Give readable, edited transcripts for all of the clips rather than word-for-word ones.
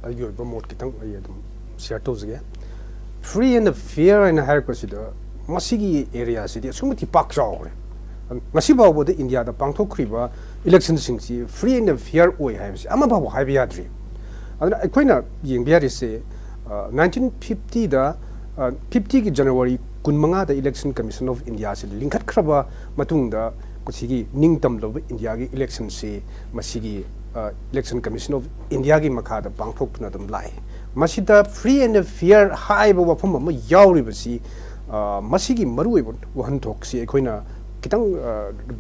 ꯑꯩꯒꯤ ꯃꯣꯠ ꯈꯤꯇꯪ ꯑꯩ ꯑꯗꯨꯝ ꯁꯤꯌꯔ ꯇꯧꯖꯒꯦ ꯐ꯭ꯔꯤ ꯑꯦꯟ ꯐꯤꯌꯔ ꯍꯥꯏꯅ ꯍꯥꯏꯔꯛꯄꯁꯤꯗ ꯃꯁꯤꯒꯤ ꯑꯦꯔꯤꯌꯥꯁꯤꯗꯤ ꯑꯁꯨꯛꯀꯤ ꯃꯇꯤꯛ ꯄꯥꯛ ꯆꯥꯎꯔꯦ ꯉꯁꯤ ꯐꯥꯎꯕꯗ ꯏꯟꯗꯤꯌꯥꯗ ꯄꯥꯡꯊꯣꯛꯈ꯭ꯔꯤꯕ ꯏꯂꯦꯛꯁꯟꯁꯤꯡꯁꯤ ꯐ꯭ꯔꯤ ꯑꯦꯟ ꯐꯤꯌꯔ ꯑꯣꯏ ꯍꯥꯏꯕꯁꯤ ꯑꯃ ꯐꯥꯎꯕ ꯍꯥꯏꯕ ꯌꯥꯗ꯭ꯔꯤ ꯑꯗꯨꯅ ꯑꯩꯈꯣꯏꯅ ꯌꯦꯡꯕ ꯌꯥꯔꯤꯁꯦ 1950ꯗ 50ꯒꯤ ꯖꯅꯋꯥꯔꯤ 15ꯗ ꯏꯂꯦꯛꯁꯟ ꯀꯃꯤꯁꯟ ꯑꯣꯐ ꯏꯟꯗꯤꯌꯥꯁꯤ ꯂꯤꯡꯈꯠꯈ꯭ꯔꯕ ꯃꯇꯨꯡꯗ ꯃꯁꯤꯒꯤ ꯅꯤꯡꯇꯝꯂꯕ ꯏꯟꯗꯤꯌꯥꯒꯤ ꯏꯂꯦꯛꯁꯟꯁꯤ ꯃꯁꯤꯒꯤ इलेक्शन कमीशन ऑफ इंडिया की मखादा पांगथोक्तुना अदुम लाए मसिदा फ्री एंड फेयर हाइबा वफम अमा यावरिबसी मसिगी मरुइब वहनथोक्सी अखोइना कितंग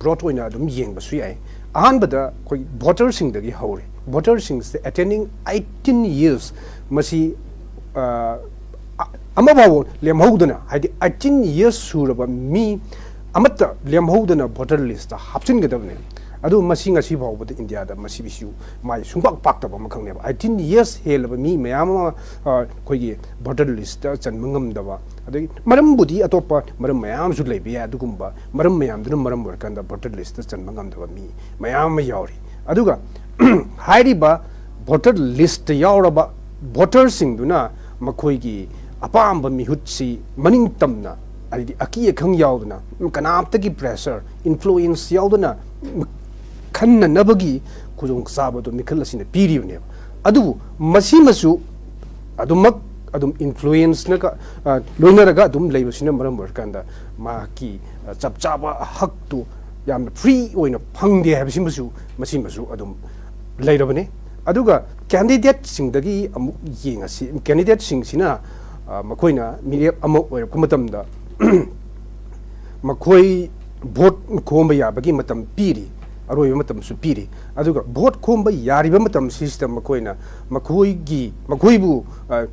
ब्रॉड ओइना अदुम येंगबसु याय अहानबदा कोई वोटर सिंगदगी हौरे वोटर सिंग से अटेंडिंग 18 years मसी अमा बावो लेमहौदना हाइदि 18 years सुरबा मी अमत्ता लेमहौदना वोटर लिस्ट हापचिनगदबने अदु मसी ngasi फावबद इंडिया दा मसी बिसु माय सुंपाक पाक्तब मखंगनेबा 18 years हेलब मी मयाम खोगी वोटर लिस्ट चनमंगमदबा अदि मरमबुदी अतोपा मरम मयाम सु लेबि अदुगुंबा मरम मयाम दुन मरम वरकंदा वोटर लिस्ट चनमंगमदबा मी मयाम यावरी अदुगा हाइरिबा वोटर लिस्ट यावरबा वोटर सिंगदुना मखोगी अपाम मिहुत्सी मनिंग तमना अदि अकी खंग यावदना कनापतगी प्रेशर इन्फ्लुएंस यावदना खन्ना नबगी खुजोंग साबदो मिखल असिना पीरिबने अदुबु मसी मसु अदुमक अदुम इन्फ्लुएंस नका लोइनरगा अदुम लेबसिना मरम वरकंदा माकी चपचाबा हक्तु याम फ्री ओइना फंगदे हाबसिमसु मसी मसु अदुम लेरबने अदुगा कैंडिडेट सिंगदगी अमु येंगसि कैंडिडेट सिंगसिना मखोइना मिरेप अमु ओइरप मतमदा मखोई भोट खोम याबगी मतम पीरी अरोय मतम सु पीरी अदुगा भोट खोम यारिब मतम सिस्टम मखोइना मखोइबु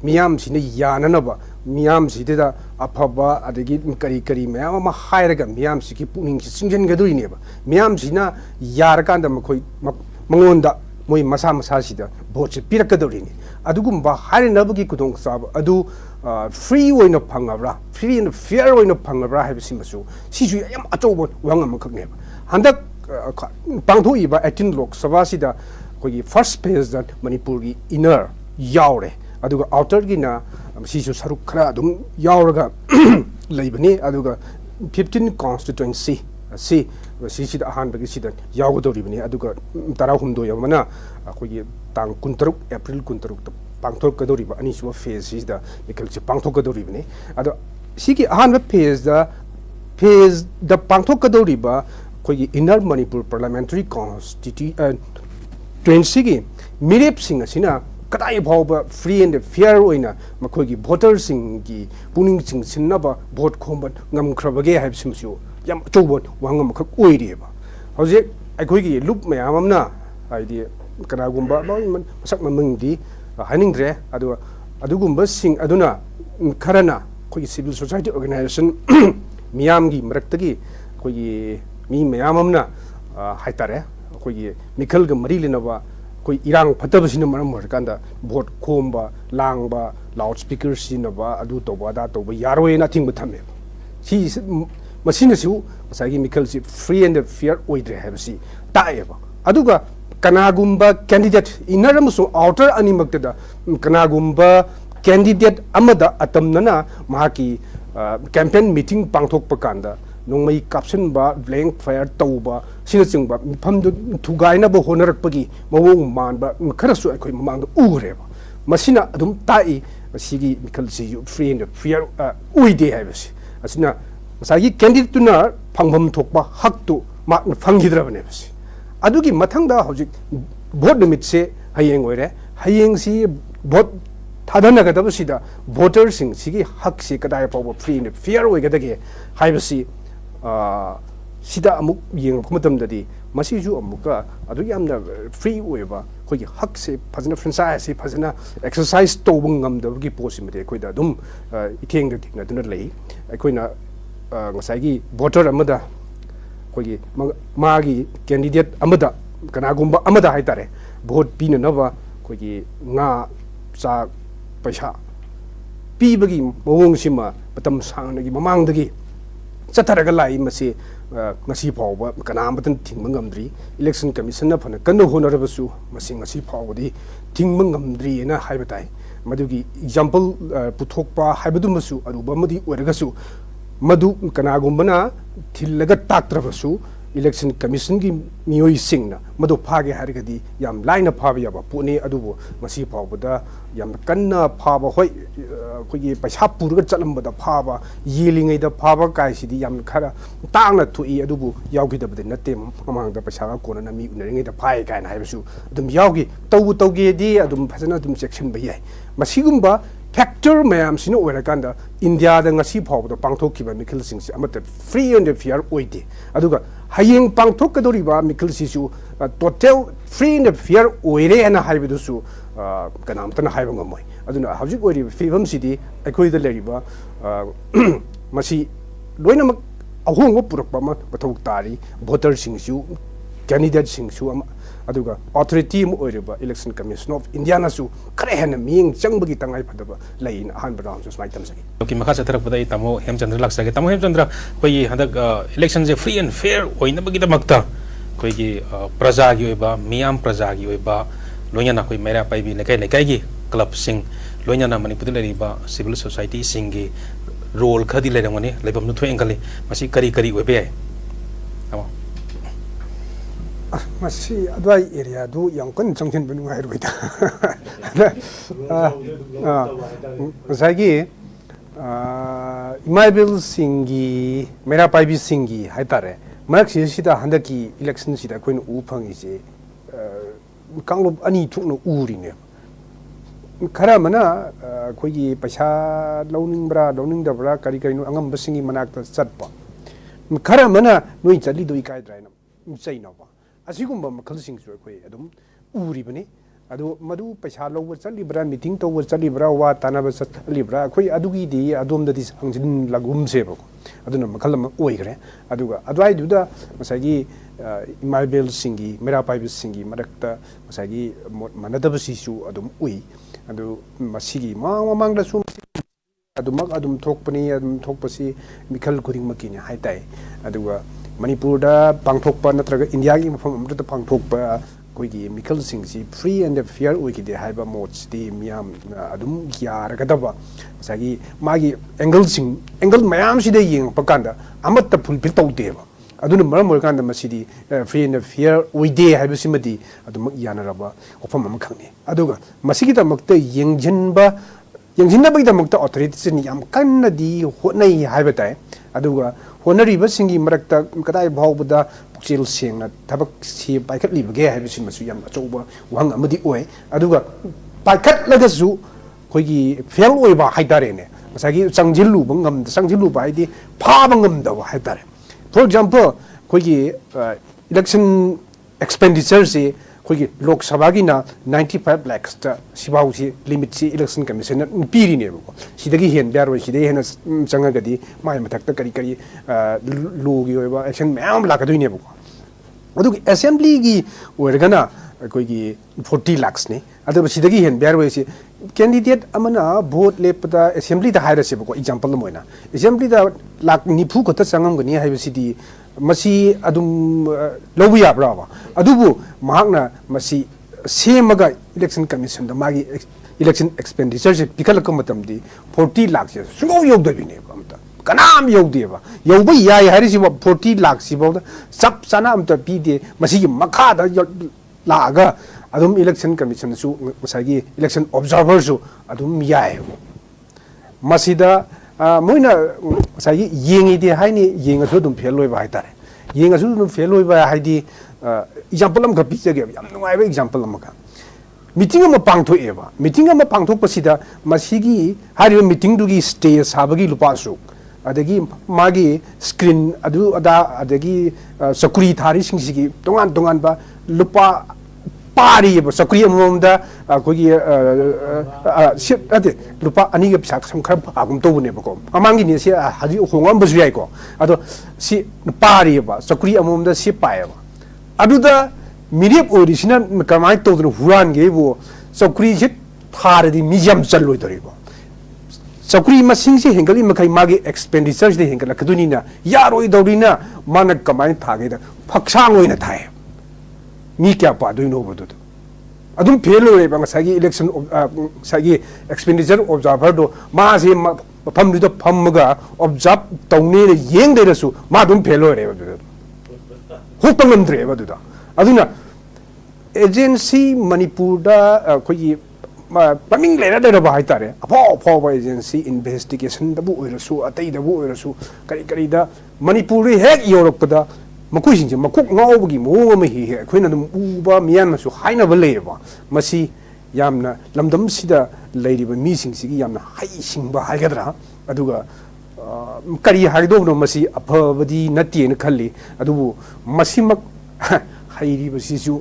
मियाम सिने याननबा मियाम सिदेदा अफबा अदगी करी करी मयाम मा हायरगा मियाम सिकी पुनिंग सिंजनगदुइनेबा मियाम सिना यारकांदा मखोइ मंगोंदा मोइ मसा मसा सिदा भोट से पिरकदौरिनी अदुगुंबा हायरनबगी कुदोंग साब अदु फ्री ओइना फंगब्रा फ्री एंड फेयर ओइना फंगब्रा हाइबसिमसु सिसु याम अचौब वांग मखनेबा हंदक पांथोइबा 18 लोक सभा सिदा कोई फर्स्ट फेज दा मणिपुर की इनर यावरे अदुगा आउटर गिना सिसु सरुक खरा अदुम यावरगा लेबनी अदुगा 15 कॉन्स्टिट्यूएंसी सी सिसिदा अहानबगी सिदा यावगदौरिबनी अदुगा 16 यमना कोई तांग 23 एप्रिल 23 पांथोकदौरिबा अनिसुवा फेज सिदा मिखलसे पांथोकदौरिबनी अदो सिगी अहानबा फेज दा पांथोकदौरिबा कोई इनर मणिपुर पार्लियामेंट्री कॉन्स्टिट्यूएंसी की मिरेप सिंग असिना कदाई फावबा फ्री एंड फेयर ओइना मखोगी वोटर सिंग की पुनिंग सिंग सिन्नबा वोट खोंबा ngमख्रबगे हाइबसिमसु याम चौबो वांगम खक ओइरिबा हौजे अखोगी लुप मयामना हाइदि कनागुंबा मसक ममंगदी हाइनिंद्रे अदुगुंबा सिंग अदुना खरना कोई सिविल सोसाइटी ऑर्गेनाइजेशन मियामगी मरक्तगी कोई मी मयामना हाइतारे कोई मिखल ग मरी लेनबा कोई इरांग फतबसिना मरम हरकांदा वोट खोमबा लांगबा लाउड स्पीकर सिनबा अदु तोबा दा तोबा यारोयना थिंग थमे सी मसिनसु मसागी मिखल सि फ्री एंड फेयर ओइद्रे हाबसी ताएबा अदुगा कनागुंबा कैंडिडेट इनर अमसु आउटर अनिमक्तदा कनागुंबा कैंडिडेट अमदा अतमनना माकी कैंपेन मीटिंग पांथोकपा कांदा नोंमई कापसनबा ब्लैंक फायर तौबा सिनचिंगबा मिफमदु थुगाइनबा होनरकपगी मवोंग मानबा खरसु अखोइ ममांग उरेबा मसिना अदुम ताई मसिगी मिखलसि फ्री एंड फेयर उइदे हाइबसि असिना मसागी कैंडिडेटुना फंगभम थोकबा हकतु मा फंगिद्रबने बसि अदुगी मथंगदा हौजिक भोट निमितसे हयेंग ओइरे हयेंगसि भोट थादनगदबसिदा वोटर सिंग सिगी हक से कदाय पाव फ्री एंड फेयर ओइगदगे हाइबसि सिदा अमुक येंगखमतमददी मसिजु अमुका अदु यामना फ्री ओइबा खोगी हक से फजना फ्रेंचाइज से फजना एक्सरसाइज तोबं ngamdabgi पोसिमदे खोइदा दुम इथेंग दिखना दुना लई अखोइना ngसाइगी वोटर अमदा खोगी मागी कैंडिडेट अमदा कनागुंबा अमदा हाइतारे वोट पिननबा खोगी nga चा पैसा पीबगी मवोंगसिमा मतम सांगनगी ममांगदगी चतरगा लाई मसे ngasi phawba kanamatan thingma ngamdri election commission na phana kanno honarabasu masing ngasi phawdi thingma ngamdri na haiba tai madugi example puthokpa haibadumsu aruba madi oiragasu madu kanagumbana thillaga taktrabasu election commission ki miyoi singna madu phage harigadi yam laina phaba yaba pune adubu ngasi phawbada yam kanna phaba hoi kogi paisa purga chalambada phaba yelingai da phaba kai sidi yam khara tangna thui adubu yaugi da bade natte mamang da paisa ga kona na mi unaringai da phai kai na haibasu adum yaugi tawge di adum phasana adum section ba yai masigumba factor mayam sino oirakanda India da ngasi phawbada pangthokkiba mikhil singsi amata free and fair oide aduga hayeng pangthokadoriba mikhil sisu total free and fair oire ana haibidusu kanamtana haiba ngamoi aduna hawjik oiriba fivam sidi aikoida leriba masi loinamak ahongba purakpa ma pathok tari voter singsu candidate singsu aduga authority mu oiriba election commission of India nasu khare hena ming changbagi tangai phadaba lain ahan round so smai tamsagi okay makha chatharak padai tamo hemchandra laksage tamo hemchandra koi handak election je free and fair oina bagi da makta koi gi praja gi oiba miyam praja gi oiba loina koi mera pai bi lekai gi club sing loina na manipur leriba civil society singi role khadi lerangani lebam nu thoengkali masi kari oibe ai tamo masih ada area tu yang kan cangkin benung air kita. Lagi, email singi, merah paybi singi, hai tare. Mereka sih dah hendak ki election sih dah koin upang isi, kalau ani tu no uri ni. Karena mana koi pasca launing dabra kari nu angam besingi mana kita setpa. Karena mana noi jadi doi kai drai nam, saya napa. Asigumba makhal singsu koi adum uri bani adu madu paisa lowa chalibra meeting to chalibra wa tanaba chalibra koi adugi di adom da dis hangjin lagum sebo aduna makhal ma oigre aduga adwai duda masagi imaibel singi mera paibil singi marakta masagi manadaba sisu adum ui adu masigi mamang da sum adum thokpasi mikhal kuring makini haitai aduga manipur da pangthokpa natraga india gi mafam amrita pangthokpa koigi mikhal singsi free and fair oigide haiba mods di miam adum gyar gadaba sagi magi angle mayam sida yeng pakanda amatta fulfill tawdeba aduna maram kanda masidi free and fair oide haiba simadi adum yanaraba ofam am khangni aduga masigi da makta yengjinna bagi da makta authorities ni yam kanna di honai haiba tai aduga honariba singi marakta kadai bhawbada pukchil sengna thabak si paikhat libage haibisi masu yam achouba wang amadi oi aduga paikhat lagasu koigi fail oiba haidare ne masagi changjilu ba haidi phaba ngamda haidare for example koigi election expenditure se koigi lok sabha gi na 95 lakhs ta sibau si limit si election commission na piri ne ko sidagi hen biar ro sidai hen changa gadi mai mathak ta kari lo gi oiba action ma'am la ka duine ko adu assembly gi oirgana koigi 40 lakhs ne adu sidagi hen biar ro si candidate amana vote lepda assembly da haira se ko example moina assembly da lakh nifu ko ta changam gani haiba sidi masi adum lobu ya brava adubu mahakna masi semaga election commission da magi election expenditure se pikal ko matam di 40 lakh se sungo yogda bine amta kanam yogdeba yogba ya hari si 40 lakh si boda sab sana amta pide masi makha da laga adum election commission su masagi election observer su adum yae masida moina sagi yengi di haini yenga su dum feloi ba haitare yenga su dum feloi ba haidi example am ka picture ge yam nungai ba example am ka meeting am pangthok pasida masigi hari meeting du gi stage sabagi lupa su adagi magi screen adu ada adagi sakuri thari singsigi tongan ba lupa pari ba sakuri amomda kogi ship ade lupa ani ge psak sam khar agum to ne bako amangi ne se haji hongam basu yai ko ado si pari ba sakuri amomda si pae ba aduda mirip original kamai to huran ge bo sakuri hit thar di mijam challoi dori ko चौकरी मसिंगसे हेंगली मखै मागी expenditure से हेंगल कदुनिना यारोय दौरिना माना कमाय थागेदा फक्सांग ओइना थाय मी क्या पादुइनो बदु अदुम fail होरे बंगसागी election सागी expenditure observer दो मासे फमदुदा फमगा observe तौने येंग देरसु मा दुम फेल होरे बदु होतंगमद्रे बदुदा अदुना एजेंसी मणिपुर दा कोई पमिंग लेना देना बाहर तारे अफाव एजेंसी इन्वेस्टिगेशन दबु ओइरसु अतै दबु ओइरसु करी करी दा मणिपुर हेक योरकपदा मकुइसिंजे मकुक ngawbagi moong ama hi he khoina dum uba miyan masu haina ba leba masi yamna lamdam sida leiriba mi sing sigi yamna hai singba haigadra aduga kari haido no masi aphabadi natie na khalli adubu masi mak hairi ba sisu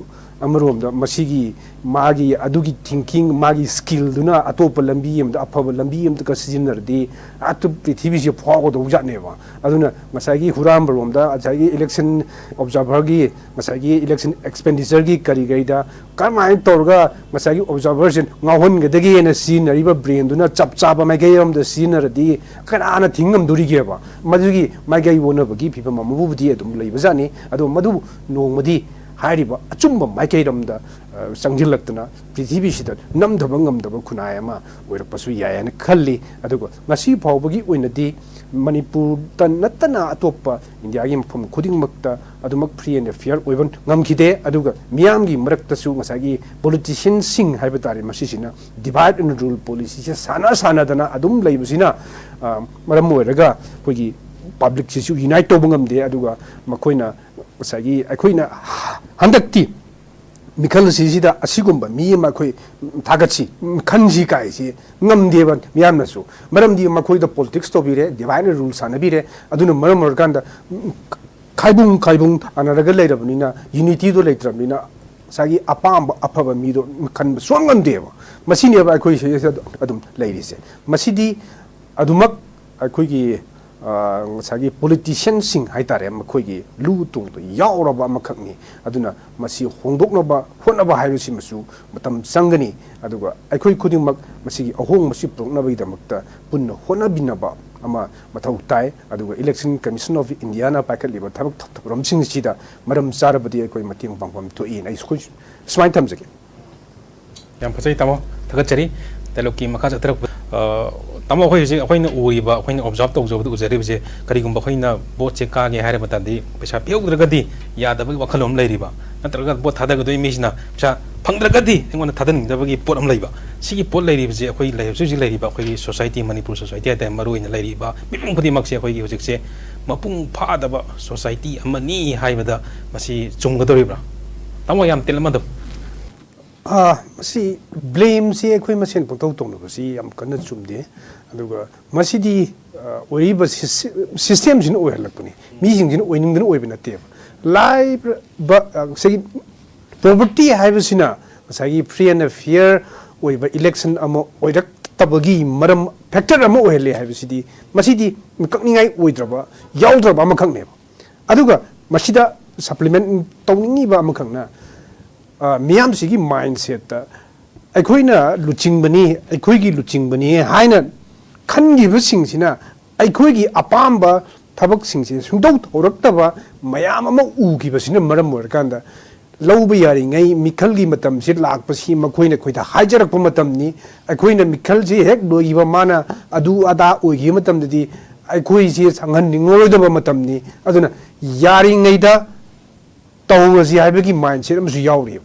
amarom da masigi magi adugi thinking magi skill duna atopa lambi am da aphaba lambi am da sijinar di atu prithibi je phago do jatne ba aduna masagi huram rom da ajagi election observer gi masagi election expenditure gi kari gai da kamai torga masagi observation ngahon ga dagi na sinari ba brain duna chap chapa mai gai ram da sinar di kana na thingam duri ge ba madugi mai gai wona ba gi phiba mamu budi adum leiba jani adu madu nongmadi हारिबा अचुंबा माइकैरमदा संजिलक्तना पृथ्वी सिदा नमदबा ngमदबा खुनाय अमा ओइरपसु यायन खल्ली अदुगो मसी फावबगी ओइनदी मणिपुर ता नतना अतोप्पा India गी मफम खुदिंगमक्ता अदुमक free and fair ओइबन ngमखिदे अदुगा मियामगी मरक्तसु ngसागी politician सिंग हाइबा तारे मसीसिना divide and rule policy से साना सानादना अदुम लैबसिना मरम ओइरगा कोगी public Sissu unite तोबा ngमदे अदुगा मखोइना सागी अखोइना हंदक्ति मिखल सिसिदा असिगुंबा मी मा खोइ थागछि खनजि काइसि ngमदेबा मियामनसु मरमदि मखोइदा पॉलिटिक्स तोबिरे डिवाइन रूल सानबिरे अदुना मरम मरकांदा खाइबुंग अनरगा लेरबनिना यूनिटी दो लेत्रबनिना सागी अपाम अफबा मीदो खन सोंगमदेबा मसिनेबा अखोइ से अदुम लेरिसे मसिदि अदुमक अखोइगी सागी पॉलिटिशियन सिंग हाइतारे मखोइगी लू तुंग तो यावरबा मखकनी अदुना मसी होंदोकनबा होनबा हाइबसि मसु मतम संगनी अदुगा अखोइ खुदिमक मसिगी अहोंग मसि प्रोक्नबैदमक्ता पुन्न होनबिनबा अमा मथौ ताइ अदुगा इलेक्शन कमीशन ऑफ इंडिया ना पाइकलिबा थबक थबरम सिंग सिदा मरम चारबदि अखोइ मतिंग पांगपम थोइ नै स्कुल स्माइन थमजगे याम फसै तमो थगचरी तेलोकी मखा जत्रक तमो अखोइ जे अखोइना उरिबा अखोइना ऑब्जर्व तौजबदु उजरिबजे करिगुंबा अखोइना बोट चे कागे हारे मतदि पैसा पेउद्रगदि यादबगी वखलम लैरिबा नत्रगा बोट थादगदोइ मिसिना पैसा फंद्रगदि एंगोना थादनिंगदबगी पोट अम लैबा सिगी पोट लैरिबजे अखोइ लैबजे लैरिबा अखोइ सोसाइटी मणिपुर सोसाइटी आते मरुइना लैरिबा मिपुंग खुदिमक्से अखोइगी होजिकसे मपुंग फादबा सोसाइटी अमनी हाइबदा मसी चुंगदोरिब्रा तमो याम तेलमदम मसी ब्लेम से अखोइ मसेन पंतौ तौनबसी याम कन्न चुमदे अदुगा मसीदी ओइबा सिस्टम जिन ओहलकनी मीजिंग ओइनिंगदन ओइबे नते लाइफ सगी पॉवर्टी हाइबसिना मसागी फ्री एंड फेयर ओइबा इलेक्शन अमो ओइरक तबगी मरम फैक्टर अमो ओहले हाइबसिदी मसीदी ककनिंगाई ओइद्रबा याउद्रबा मखंगनेबा अदुगा मसीदा सप्लीमेंट तौनिंगीबा मखंगना मियाम सिगी माइंडसेट अखोइना लुचिंगबनी अखोइगी लुचिंगबनी हाइना खनगिबसिंगसिना अखोइगी अपाम्बा थबकसिंगसे सुंदौ थौरक्तबा मयाम अमा उगिबसिना मरम ओरकांदा लौबा यारिङै मिखलगी मतमसे लाकपसि मखोइना खोइदा हाइजरकप मतमनी अखोइना मिखलसे हेक लोइबा माना अदु अदा ओइगी मतमदि अखोइसे संगहनिङोइदबा मतमनी अदुना यारिङैदा तौरसी हाइबगी माइंडसेट अमसु याउरि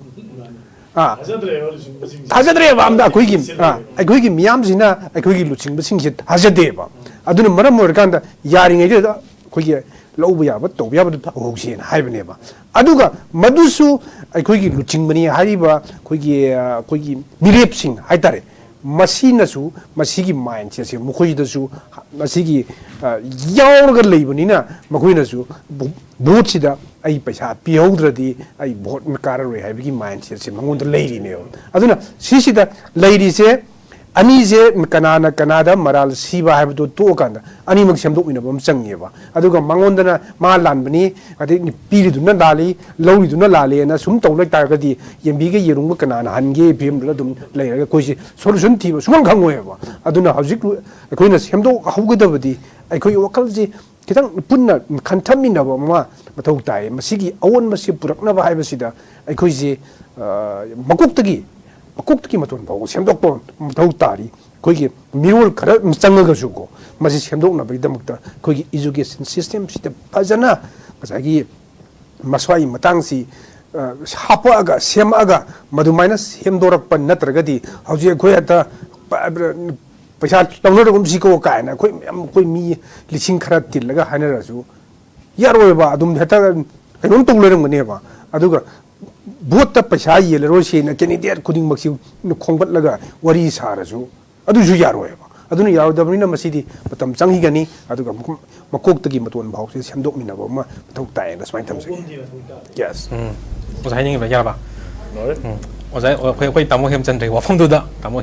थाजद्रेबा आमदा अखोइगी मियामसिना अखोइगी लुचिंगबसिंगसे थाजदेबा अदुना मरम ओरकांदा यारिङैदा अखोइगी लौबा याबा तौबा याबा होगसेन हाइबनेबा अदुगा मदुसु अखोइगी लुचिंगबनी हारिबा अखोइगी मिरेपसिंग हाइतारे मसीनसु मसीगी माइंडसेट मुखोइदसु मसीगी यावरगा लैबनिना मखोइनसु भोटसिदा आई पैसा पिहौद्रदी आई भोट काररोय हाइबगी माइंडसेट से मंगोंद लैरिने अदुना सिसिदा लैरिसे ꯑꯅꯤꯁꯦ ꯀꯅꯥꯗ ꯃꯔꯥꯜ ꯁꯤꯕ ꯍꯥꯏꯕꯗꯣ ꯇꯣꯛꯑꯀꯥꯟꯗ ꯑꯅꯤꯃꯛ ꯁꯦꯝꯗꯣꯛꯃꯤꯟꯅꯕ ꯑꯃ ꯆꯪꯉꯦꯕ ꯑꯗꯨꯒ ꯃꯉꯣꯟꯗꯅ ꯃꯥ ꯂꯥꯟꯕꯅꯤ ꯑꯗꯩ ꯄꯤꯔꯤꯗꯨꯅ ꯂꯥꯜꯂꯤ ꯂꯧꯔꯤꯗꯨꯅ ꯂꯥꯜꯂꯦꯅ ꯁꯨꯝ ꯇꯧ ꯂꯩꯇꯥꯔꯒꯗꯤ ꯌꯦꯟꯕꯤꯒ ꯌꯦꯔꯨꯝꯒ ꯀꯅꯥꯅ ꯍꯟꯒꯦ ꯐꯤꯕꯝꯗꯨꯗ ꯑꯗꯨꯝ ꯂꯩꯔꯒ ꯑꯩꯈꯣꯏꯁꯦ ꯁꯣꯂꯨꯁꯟ ꯊꯤꯕ ꯁꯨꯡꯈꯪ ꯈꯪꯉꯣꯏꯕ ꯑꯗꯨꯅ ꯍꯧꯖꯤꯛ ꯑꯩꯈꯣꯏꯅ ꯁꯦꯝꯗꯣꯛꯍꯧꯒꯗꯕꯗꯤ ꯑꯩꯈꯣꯏꯒꯤ ꯋꯥꯈꯜꯁꯦ ꯈꯤꯇꯪ ꯄꯨꯟꯅ ꯈꯟꯊꯃꯤꯟꯅꯕ ꯑꯃ ꯃꯊꯧ ꯇꯥꯏ ꯃꯁꯤꯒꯤ ꯑꯑꯣꯟꯕꯁꯤ ꯄꯨꯔꯛꯅꯕ ꯍꯥꯏꯕꯁꯤꯗ ꯑꯩꯈꯣꯏꯁꯦ ꯃꯀꯣꯛꯇꯒꯤ ꯃꯇꯣꯟ ꯐꯥꯎꯕ ꯁꯦꯝꯗꯣꯛꯄ ꯃꯊꯧ ꯇꯥꯔꯤ ꯑꯩꯈꯣꯏꯒꯤ ꯃꯤꯔꯣꯜ ꯈꯔ ꯆꯪꯉꯒꯁꯨꯀꯣ ꯃꯁꯤ ꯁꯦꯝꯗꯣꯛꯅꯕꯒꯤꯗꯃꯛꯇ ꯑꯩꯈꯣꯏꯒꯤ ꯏꯖꯨꯀꯦꯁꯟ ꯁꯤꯁꯇꯦꯝꯁꯤꯗ ꯐꯖꯅ ꯉꯁꯥꯏꯒꯤ ꯃꯁ꯭ꯋꯥꯏꯒꯤ ꯃꯇꯥꯡꯁꯤ ꯍꯥꯞꯄꯛꯑꯒ ꯁꯦꯝꯃꯛꯑꯒ ꯃꯗꯨꯃꯥꯏꯅ ꯁꯦꯝꯗꯣꯔꯛꯄ ꯅꯠꯇ꯭ꯔꯒꯗꯤ ꯍꯧꯖꯤꯛ ꯑꯩꯈꯣꯏ ꯍꯦꯛꯇ ꯄꯩꯁꯥ ꯂꯧꯅꯔꯒꯨꯝꯁꯤꯀꯣ ꯀꯥꯏꯅ ꯑꯩꯈꯣꯏ ꯃꯌꯥꯝ ꯑꯩꯈꯣꯏ ꯃꯤ ꯂꯤꯁꯤꯡ ꯈꯔ ꯇꯤꯜꯂꯒ ꯍꯥꯏꯅꯔꯁꯨ ꯌꯥꯔꯣꯏꯕ ꯑꯗꯨꯝ ꯍꯦꯛꯇ ꯀꯩꯅꯣꯝ ꯇꯧ ꯂꯩꯔꯝꯒꯅꯦꯕ ꯑꯗꯨꯒ ꯚꯣꯠꯇ ꯄꯩꯁꯥ ꯌꯦꯜꯂꯔꯣꯏꯁꯦꯅ ꯀꯦꯟꯗꯤꯗꯦꯠ ꯈꯨꯗꯤꯡꯃꯛꯁꯤ ꯈꯣꯝꯒꯠꯂꯒ ꯋꯥꯔꯤ ꯁꯥꯔꯁꯨ ꯑꯗꯨꯁꯨ ꯌꯥꯔꯣꯏꯕ ꯑꯗꯨꯅ ꯌꯥꯔꯣꯏꯗꯕꯅꯤ나 ꯃꯁꯤꯗꯤ ꯃꯇꯝ ꯆꯪꯈꯤꯒꯅꯤ ꯑꯗꯨꯒ ꯃꯀꯣꯛꯇꯒꯤ ꯃꯇꯣꯟ ꯐꯥꯎꯁꯦ ꯁꯦꯝꯗꯣꯛꯃꯤꯟꯅꯕ ꯑꯃ ꯃꯊꯧ ꯇꯥꯏꯌꯦꯅ ꯁꯨꯃꯥꯏꯅ ꯊꯝꯖꯒꯦ ꯌꯦꯁ ꯑꯣꯖꯥ ꯍꯥꯏꯅꯤꯡꯉꯤꯕ ꯌꯥꯔꯕ ꯑꯣꯖꯥ ꯑꯩꯈꯣꯏ ꯇꯥꯃꯣ ꯍꯦꯝꯆꯟꯗ꯭ꯔꯒꯤ ꯋꯥꯐꯝꯗꯨꯗ ꯇꯥꯃꯣ